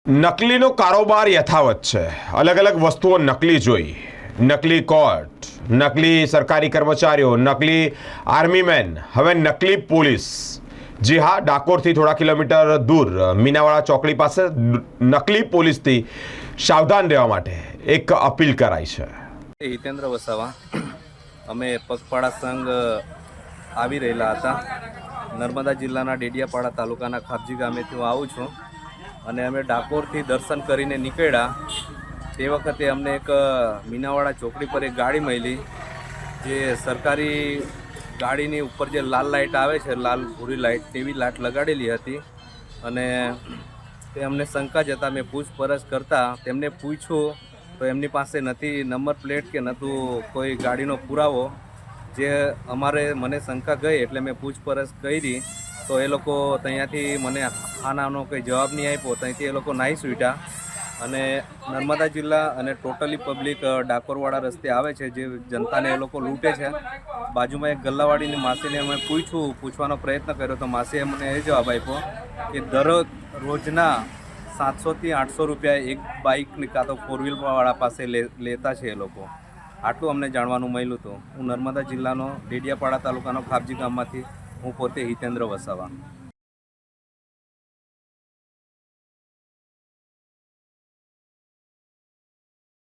નકલીનો કારોબાર યથાવત છે। અલગ અલગ વસ્તુઓ નકલી જોઈ, નકલી કોર્ટ, નકલી સરકારી કર્મચારીઓ, નકલી આર્મીમેન, હવે નકલી પોલીસ। જી હા, ડાકોરથી થોડા કિલોમીટર દૂર મીનાવાડા ચોકડી પાસે નકલી પોલીસથી સાવધાન રહેવા માટે એક અપીલ કરાઈ છે। હિતેન્દ્ર વસાવા, અમે પગપાળા સંઘ આવી રહેલા હતા। નર્મદા જિલ્લાના ડેડિયાપાડા તાલુકાના ખાબજી ગામેથી હું આવું છું અને અમે ડાકોરથી દર્શન કરીને નીકળ્યા તે વખતે અમને એક મીનાવાડા ચોકડી પર એક ગાડી મળી, જે સરકારી ગાડીની ઉપર જે લાલ લાઇટ આવે છે, લાલ ભૂરી લાઇટ, તેવી લાઇટ લગાડેલી હતી અને તે અમને શંકા જતા મેં પૂછપરછ કરતાં તેમને પૂછ્યું તો એમની પાસે નથી નંબર પ્લેટ કે નહોતું કોઈ ગાડીનો પુરાવો, જે મને શંકા ગઈ એટલે મેં પૂછપરછ કરી તો એ લોકો ત્યાંથી મને આનાનો કંઈ જવાબ નહીં આપ્યો। ત્યાંથી એ લોકો નાહી છૂટ્યા અને નર્મદા જિલ્લા અને ટોટલી પબ્લિક ડાકોરવાળા રસ્તે આવે છે, જે જનતાને એ લોકો લૂંટે છે। બાજુમાં એક ગલ્લાવાડીની માસીને અમે પૂછવાનો પ્રયત્ન કર્યો તો માસીએ મને એ જવાબ આપ્યો કે રોજના 700થી 800 રૂપિયા એક બાઇકની કાં તો ફોર વ્હીલવાળા પાસે લેતા છે એ લોકો। આટલું અમને જાણવાનું મળ્યું હતું। હું નર્મદા જિલ્લાનો ડેડિયાપાડા તાલુકાનો ખાબજી ગામમાંથી હું પોતે હિતેન્દ્ર વસાવા।